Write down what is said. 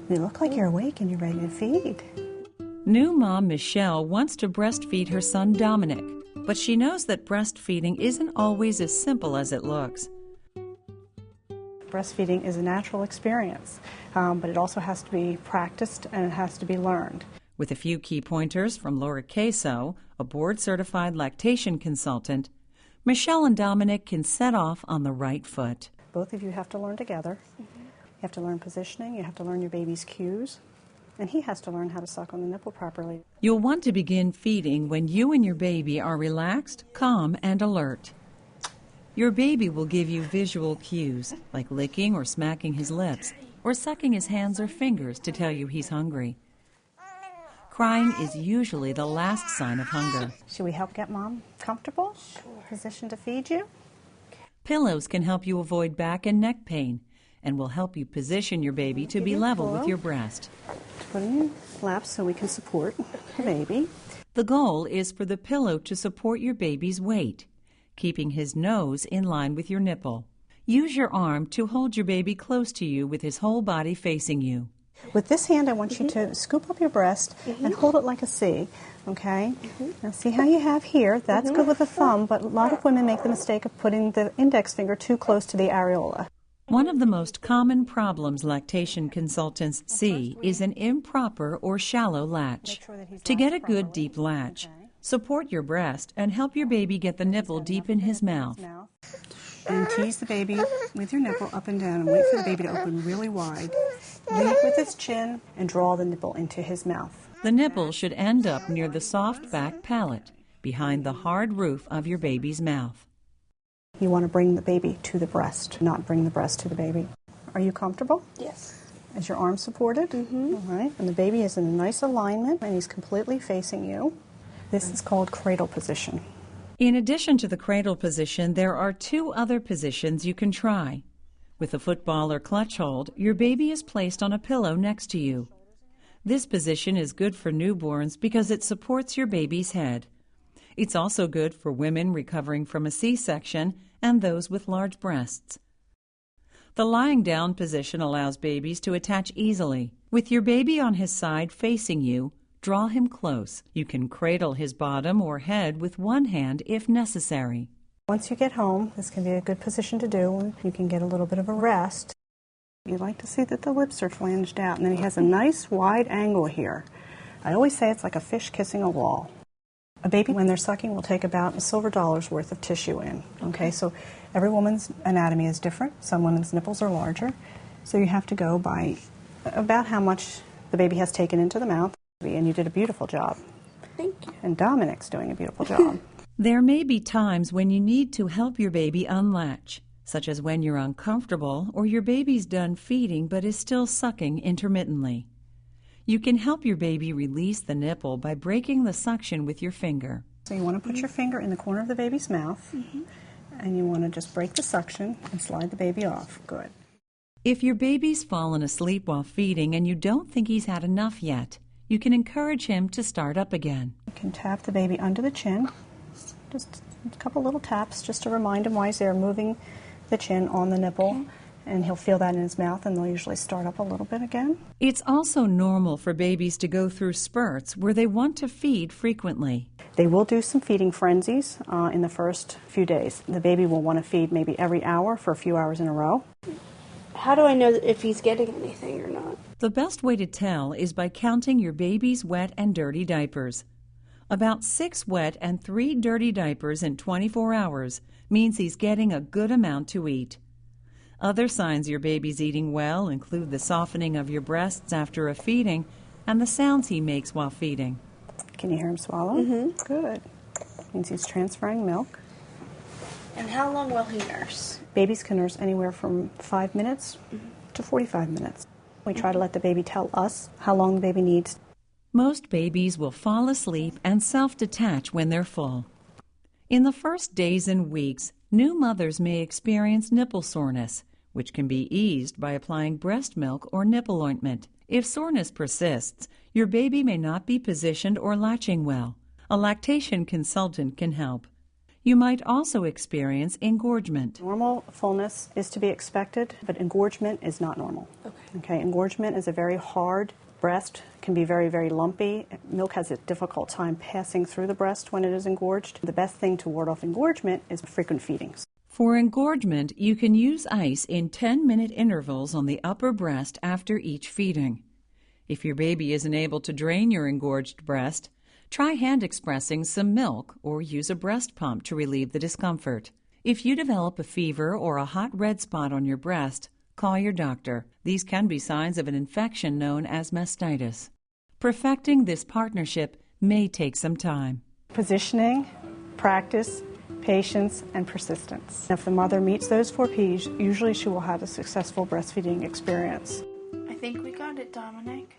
You look like you're awake and you're ready to feed. New mom Michelle wants to breastfeed her son Dominic, but she knows that breastfeeding isn't always as simple as it looks. Breastfeeding is a natural experience, but it also has to be practiced and it has to be learned. With a few key pointers from Laura Queso, a board-certified lactation consultant, Michelle and Dominic can set off on the right foot. Both of you have to learn together. You have to learn positioning, you have to learn your baby's cues, and he has to learn how to suck on the nipple properly. You'll want to begin feeding when you and your baby are relaxed, calm, and alert. Your baby will give you visual cues, like licking or smacking his lips, or sucking his hands or fingers to tell you he's hungry. Crying is usually the last sign of hunger. Should we help get mom comfortable? Position to feed you? Pillows can help you avoid back and neck pain and will help you position your baby to be level with your breast. Put in your lap so we can support the baby. The goal is for the pillow to support your baby's weight, keeping his nose in line with your nipple. Use your arm to hold your baby close to you with his whole body facing you. With this hand, I want you to scoop up your breast and hold it like a C, okay? Now see how you have here? That's good with the thumb, but a lot of women make the mistake of putting the index finger too close to the areola. One of the most common problems lactation consultants see is an improper or shallow latch. To get a good deep latch, support your breast and help your baby get the nipple deep in his mouth. And tease the baby with your nipple up and down and wait for the baby to open really wide. Lead with his chin and draw the nipple into his mouth. The nipple should end up near the soft back palate, behind the hard roof of your baby's mouth. You want to bring the baby to the breast, not bring the breast to the baby. Are you comfortable? Yes. Is your arm supported? All right. And the baby is in a nice alignment and he's completely facing you. This is called cradle position. In addition to the cradle position, there are two other positions you can try. With a football or clutch hold, your baby is placed on a pillow next to you. This position is good for newborns because it supports your baby's head. It's also good for women recovering from a C-section and those with large breasts. The lying down position allows babies to attach easily. With your baby on his side facing you, draw him close. You can cradle his bottom or head with one hand if necessary. Once you get home, this can be a good position to do. You can get a little bit of a rest. You like to see that the lips are flanged out, and then he has a nice wide angle here. I always say it's like a fish kissing a wall. A baby, when they're sucking, will take about $1 worth of tissue in. Okay, so every woman's anatomy is different. Some women's nipples are larger. So you have to go by about how much the baby has taken into the mouth. And you did a beautiful job. Thank you. And Dominic's doing a beautiful job. There may be times when you need to help your baby unlatch, such as when you're uncomfortable or your baby's done feeding but is still sucking intermittently. You can help your baby release the nipple by breaking the suction with your finger. So you want to put your finger in the corner of the baby's mouth, and you want to just break the suction and slide the baby off. Good. If your baby's fallen asleep while feeding and you don't think he's had enough yet, you can encourage him to start up again. You can tap the baby under the chin, just a couple little taps just to remind him while he's there, moving the chin on the nipple. And he'll feel that in his mouth, and they'll usually start up a little bit again. It's also normal for babies to go through spurts where they want to feed frequently. They will do some feeding frenzies in the first few days. The baby will want to feed maybe every hour for a few hours in a row. How do I know if he's getting anything or not? The best way to tell is by counting your baby's wet and dirty diapers. About 6 wet and 3 dirty diapers in 24 hours means he's getting a good amount to eat. Other signs your baby's eating well include the softening of your breasts after a feeding and the sounds he makes while feeding. Can you hear him swallow? Good. Means he's transferring milk. And how long will he nurse? Babies can nurse anywhere from 5 minutes to 45 minutes. We try to let the baby tell us how long the baby needs. Most babies will fall asleep and self-detach when they're full. In the first days and weeks, new mothers may experience nipple soreness, which can be eased by applying breast milk or nipple ointment. If soreness persists, your baby may not be positioned or latching well. A lactation consultant can help. You might also experience engorgement. Normal fullness is to be expected, but engorgement is not normal. Okay, engorgement is a very hard breast, can be very, very lumpy. Milk has a difficult time passing through the breast when it is engorged. The best thing to ward off engorgement is frequent feedings. For engorgement, you can use ice in 10-minute intervals on the upper breast after each feeding. If your baby isn't able to drain your engorged breast, try hand expressing some milk or use a breast pump to relieve the discomfort. If you develop a fever or a hot red spot on your breast, call your doctor. These can be signs of an infection known as mastitis. Perfecting this partnership may take some time. Positioning, practice, patience, and persistence. If the mother meets those 4 P's, usually she will have a successful breastfeeding experience. I think we got it, Dominic.